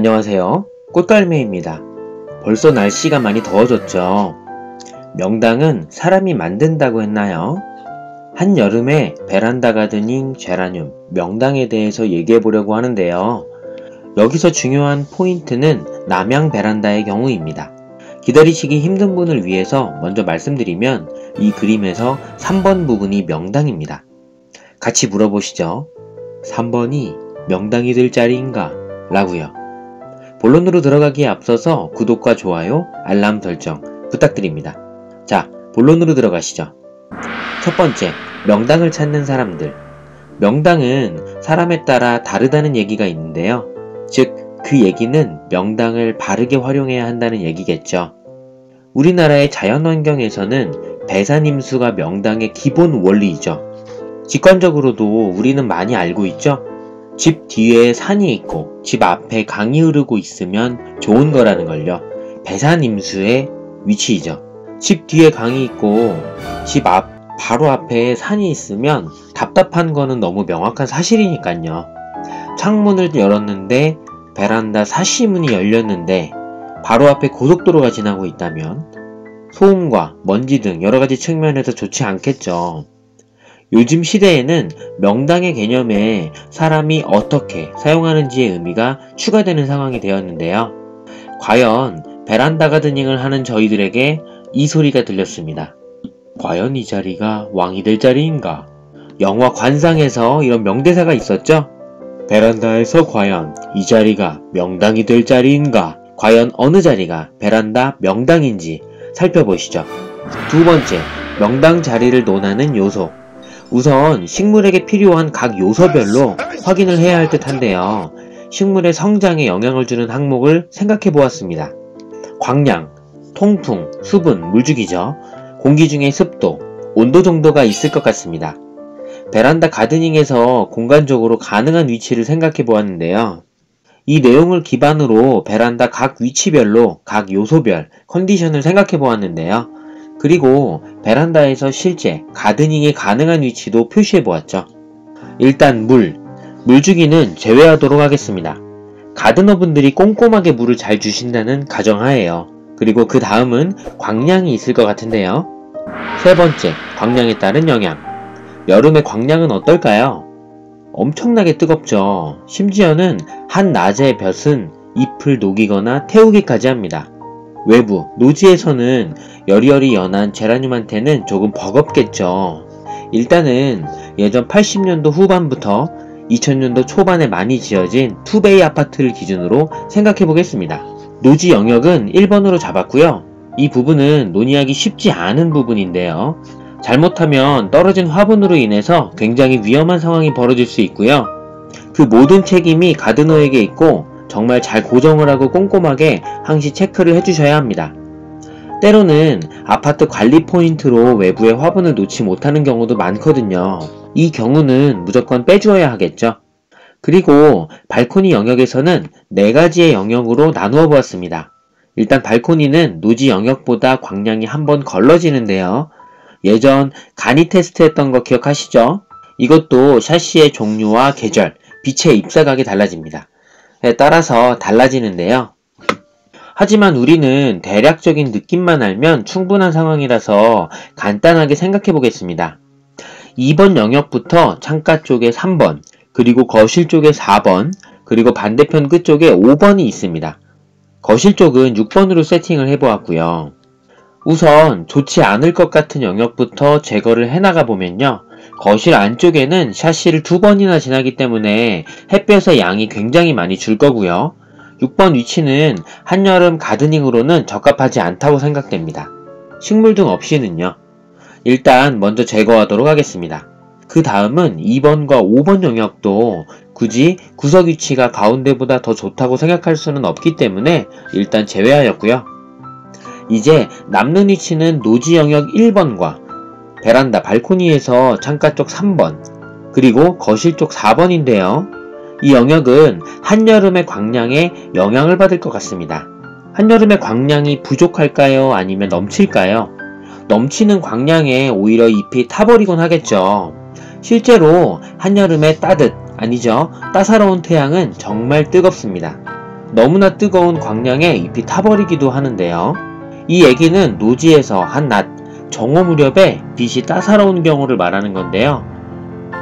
안녕하세요. 꽃갈매입니다. 벌써 날씨가 많이 더워졌죠. 명당은 사람이 만든다고 했나요? 한여름에 베란다 가드닝, 제라늄, 명당에 대해서 얘기해 보려고 하는데요. 여기서 중요한 포인트는 남향 베란다의 경우입니다. 기다리시기 힘든 분을 위해서 먼저 말씀드리면 이 그림에서 3번 부분이 명당입니다. 같이 물어보시죠. 3번이 명당이 될 자리인가? 라고요. 본론으로 들어가기에 앞서서 구독과 좋아요, 알람 설정 부탁드립니다. 자, 본론으로 들어가시죠. 첫 번째, 명당을 찾는 사람들. 명당은 사람에 따라 다르다는 얘기가 있는데요. 즉, 그 얘기는 명당을 바르게 활용해야 한다는 얘기겠죠. 우리나라의 자연환경에서는 배산임수가 명당의 기본 원리이죠. 직관적으로도 우리는 많이 알고 있죠? 집 뒤에 산이 있고 집 앞에 강이 흐르고 있으면 좋은 거라는 걸요. 배산임수의 위치이죠. 집 뒤에 강이 있고 집 앞 바로 앞에 산이 있으면 답답한 거는 너무 명확한 사실이니까요. 창문을 열었는데 베란다 사시문이 열렸는데 바로 앞에 고속도로가 지나고 있다면 소음과 먼지 등 여러가지 측면에서 좋지 않겠죠. 요즘 시대에는 명당의 개념에 사람이 어떻게 사용하는지의 의미가 추가되는 상황이 되었는데요. 과연 베란다 가드닝을 하는 저희들에게 이 소리가 들렸습니다. 과연 이 자리가 왕이 될 자리인가? 영화 관상에서 이런 명대사가 있었죠? 베란다에서 과연 이 자리가 명당이 될 자리인가? 과연 어느 자리가 베란다 명당인지 살펴보시죠. 두 번째, 명당 자리를 논하는 요소. 우선 식물에게 필요한 각 요소별로 확인을 해야 할 듯한데요. 식물의 성장에 영향을 주는 항목을 생각해 보았습니다. 광량, 통풍, 수분, 물주기죠. 공기 중의 습도, 온도 정도가 있을 것 같습니다. 베란다 가드닝에서 공간적으로 가능한 위치를 생각해 보았는데요. 이 내용을 기반으로 베란다 각 위치별로 각 요소별 컨디션을 생각해 보았는데요. 그리고 베란다에서 실제 가드닝이 가능한 위치도 표시해 보았죠. 일단 물주기는 제외하도록 하겠습니다. 가드너분들이 꼼꼼하게 물을 잘 주신다는 가정하에요. 그리고 그 다음은 광량이 있을 것 같은데요. 세 번째, 광량에 따른 영향. 여름의 광량은 어떨까요? 엄청나게 뜨겁죠. 심지어는 한낮의 볕은 잎을 녹이거나 태우기까지 합니다. 외부, 노지에서는 여리여리 연한 제라늄한테는 조금 버겁겠죠. 일단은 예전 80년도 후반부터 2000년도 초반에 많이 지어진 투베이 아파트를 기준으로 생각해 보겠습니다. 노지 영역은 1번으로 잡았고요. 이 부분은 논의하기 쉽지 않은 부분인데요. 잘못하면 떨어진 화분으로 인해서 굉장히 위험한 상황이 벌어질 수 있고요. 그 모든 책임이 가드너에게 있고 정말 잘 고정을 하고 꼼꼼하게 항시 체크를 해주셔야 합니다. 때로는 아파트 관리 포인트로 외부에 화분을 놓지 못하는 경우도 많거든요. 이 경우는 무조건 빼주어야 하겠죠. 그리고 발코니 영역에서는 4가지의 영역으로 나누어 보았습니다. 일단 발코니는 노지 영역보다 광량이 한번 걸러지는데요. 예전 가니 테스트 했던 거 기억하시죠? 이것도 샤시의 종류와 계절, 빛의 입사각이 달라집니다. 따라서 달라지는데요. 하지만 우리는 대략적인 느낌만 알면 충분한 상황이라서 간단하게 생각해 보겠습니다. 2번 영역부터 창가 쪽에 3번, 그리고 거실 쪽에 4번, 그리고 반대편 끝쪽에 5번이 있습니다. 거실 쪽은 6번으로 세팅을 해보았고요. 우선 좋지 않을 것 같은 영역부터 제거를 해나가 보면요. 거실 안쪽에는 샤시를 2번이나 지나기 때문에 햇볕의 양이 굉장히 많이 줄 거고요. 6번 위치는 한여름 가드닝으로는 적합하지 않다고 생각됩니다. 식물 등 없이는요. 일단 먼저 제거하도록 하겠습니다. 그 다음은 2번과 5번 영역도 굳이 구석 위치가 가운데보다 더 좋다고 생각할 수는 없기 때문에 일단 제외하였고요. 이제 남는 위치는 노지 영역 1번과 베란다 발코니에서 창가 쪽 3번, 그리고 거실 쪽 4번인데요. 이 영역은 한여름의 광량에 영향을 받을 것 같습니다. 한여름의 광량이 부족할까요? 아니면 넘칠까요? 넘치는 광량에 오히려 잎이 타버리곤 하겠죠. 실제로 한여름의 따사로운 태양은 정말 뜨겁습니다. 너무나 뜨거운 광량에 잎이 타버리기도 하는데요. 이 얘기는 노지에서 한낮 정오 무렵에 빛이 따사로운 경우를 말하는 건데요.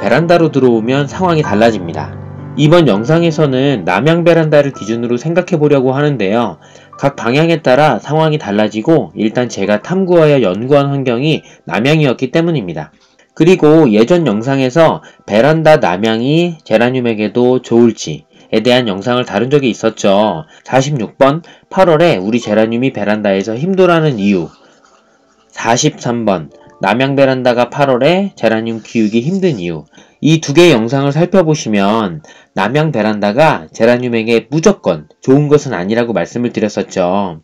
베란다로 들어오면 상황이 달라집니다. 이번 영상에서는 남향 베란다를 기준으로 생각해 보려고 하는데요. 각 방향에 따라 상황이 달라지고 일단 제가 탐구하여 연구한 환경이 남향이었기 때문입니다. 그리고 예전 영상에서 베란다 남향이 제라늄에게도 좋을지에 대한 영상을 다룬 적이 있었죠. 46번 8월에 우리 제라늄이 베란다에서 힘들어하는 이유, 43번 남향 베란다가 8월에 제라늄 키우기 힘든 이유, 이 두 개의 영상을 살펴보시면 남향 베란다가 제라늄에게 무조건 좋은 것은 아니라고 말씀을 드렸었죠.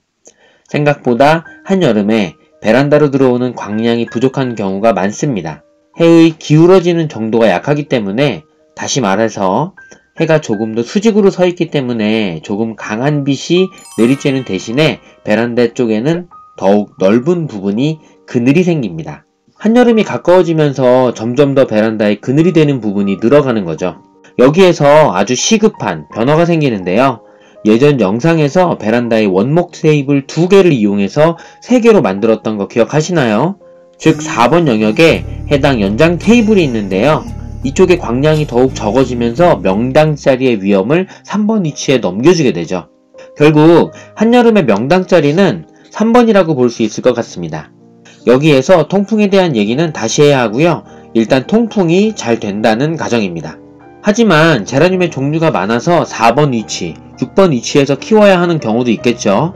생각보다 한여름에 베란다로 들어오는 광량이 부족한 경우가 많습니다. 해의 기울어지는 정도가 약하기 때문에, 다시 말해서 해가 조금 더 수직으로 서 있기 때문에 조금 강한 빛이 내리쬐는 대신에 베란다 쪽에는 더욱 넓은 부분이 그늘이 생깁니다. 한여름이 가까워지면서 점점 더 베란다에 그늘이 되는 부분이 늘어가는 거죠. 여기에서 아주 시급한 변화가 생기는데요. 예전 영상에서 베란다에 원목 테이블 2개를 이용해서 3개로 만들었던 거 기억하시나요? 즉 4번 영역에 해당 연장 테이블이 있는데요. 이쪽에 광량이 더욱 적어지면서 명당자리의 위험을 3번 위치에 넘겨주게 되죠. 결국 한여름의 명당자리는 3번이라고 볼 수 있을 것 같습니다. 여기에서 통풍에 대한 얘기는 다시 해야 하고요. 일단 통풍이 잘 된다는 가정입니다. 하지만 제라늄의 종류가 많아서 4번 위치, 6번 위치에서 키워야 하는 경우도 있겠죠.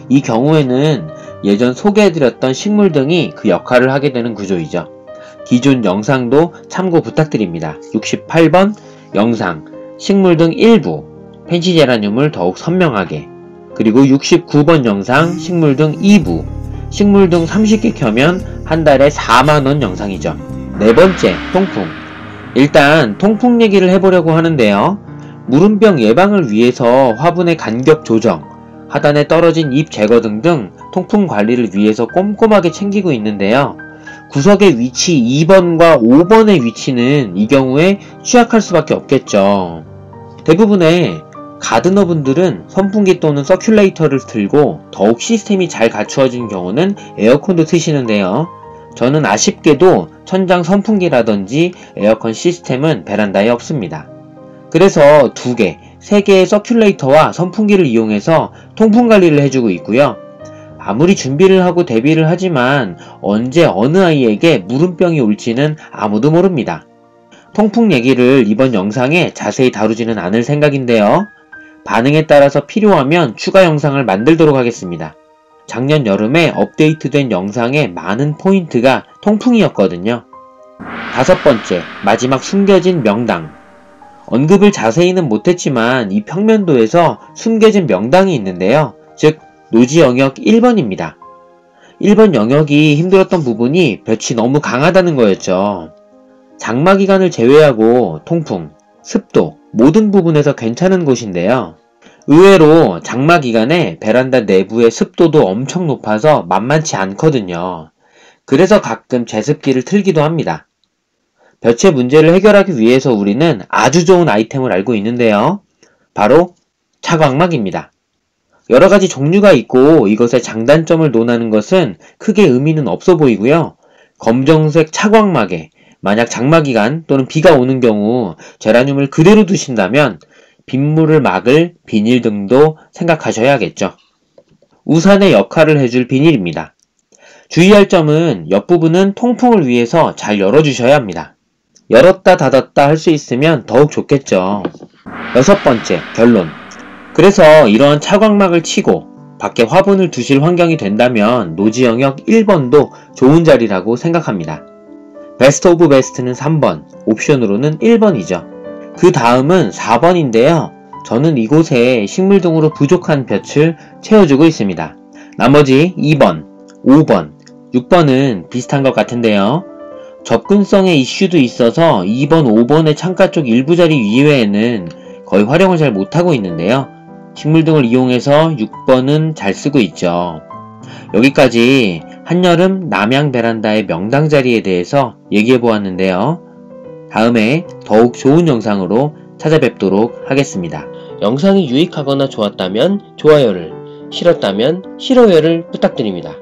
이 경우에는 예전 소개해드렸던 식물 등이 그 역할을 하게 되는 구조이죠. 기존 영상도 참고 부탁드립니다. 68번 영상, 식물 등 일부, 펜시 제라늄을 더욱 선명하게, 그리고 69번 영상, 식물 등 2부, 식물 등 30개 켜면 한 달에 4만원 영상이죠. 네 번째, 통풍. 일단 통풍 얘기를 해보려고 하는데요. 무름병 예방을 위해서 화분의 간격 조정, 하단에 떨어진 잎 제거 등등 통풍 관리를 위해서 꼼꼼하게 챙기고 있는데요. 구석의 위치 2번과 5번의 위치는 이 경우에 취약할 수밖에 없겠죠. 대부분의 가드너분들은 선풍기 또는 서큘레이터를 틀고 더욱 시스템이 잘 갖추어진 경우는 에어컨도 트시는데요. 저는 아쉽게도 천장 선풍기라든지 에어컨 시스템은 베란다에 없습니다. 그래서 2개, 3개의 서큘레이터와 선풍기를 이용해서 통풍 관리를 해주고 있고요. 아무리 준비를 하고 대비를 하지만 언제 어느 아이에게 무름병이 올지는 아무도 모릅니다. 통풍 얘기를 이번 영상에 자세히 다루지는 않을 생각인데요. 반응에 따라서 필요하면 추가 영상을 만들도록 하겠습니다. 작년 여름에 업데이트된 영상의 많은 포인트가 통풍이었거든요. 다섯 번째, 마지막 숨겨진 명당. 언급을 자세히는 못했지만 이 평면도에서 숨겨진 명당이 있는데요. 즉 노지 영역 1번입니다. 1번 영역이 힘들었던 부분이 볕이 너무 강하다는 거였죠. 장마 기간을 제외하고 통풍, 습도 모든 부분에서 괜찮은 곳인데요. 의외로 장마 기간에 베란다 내부의 습도도 엄청 높아서 만만치 않거든요. 그래서 가끔 제습기를 틀기도 합니다. 볕의 문제를 해결하기 위해서 우리는 아주 좋은 아이템을 알고 있는데요. 바로 차광막입니다. 여러가지 종류가 있고 이것의 장단점을 논하는 것은 크게 의미는 없어 보이고요. 검정색 차광막에 만약 장마기간 또는 비가 오는 경우 제라늄을 그대로 두신다면 빗물을 막을 비닐 등도 생각하셔야겠죠. 우산의 역할을 해줄 비닐입니다. 주의할 점은 옆부분은 통풍을 위해서 잘 열어주셔야 합니다. 열었다 닫았다 할 수 있으면 더욱 좋겠죠. 여섯 번째, 결론. 그래서 이런 차광막을 치고 밖에 화분을 두실 환경이 된다면 노지 영역 1번도 좋은 자리라고 생각합니다. 베스트 오브 베스트는 3번, 옵션으로는 1번이죠. 그 다음은 4번인데요. 저는 이곳에 식물 등으로 부족한 볕을 채워주고 있습니다. 나머지 2번, 5번, 6번은 비슷한 것 같은데요. 접근성의 이슈도 있어서 2번, 5번의 창가 쪽 일부 자리 이외에는 거의 활용을 잘 못하고 있는데요. 식물 등을 이용해서 6번은 잘 쓰고 있죠. 여기까지 한여름 남향 베란다의 명당 자리에 대해서 얘기해 보았는데요. 다음에 더욱 좋은 영상으로 찾아뵙도록 하겠습니다. 영상이 유익하거나 좋았다면 좋아요를, 싫었다면 싫어요를 부탁드립니다.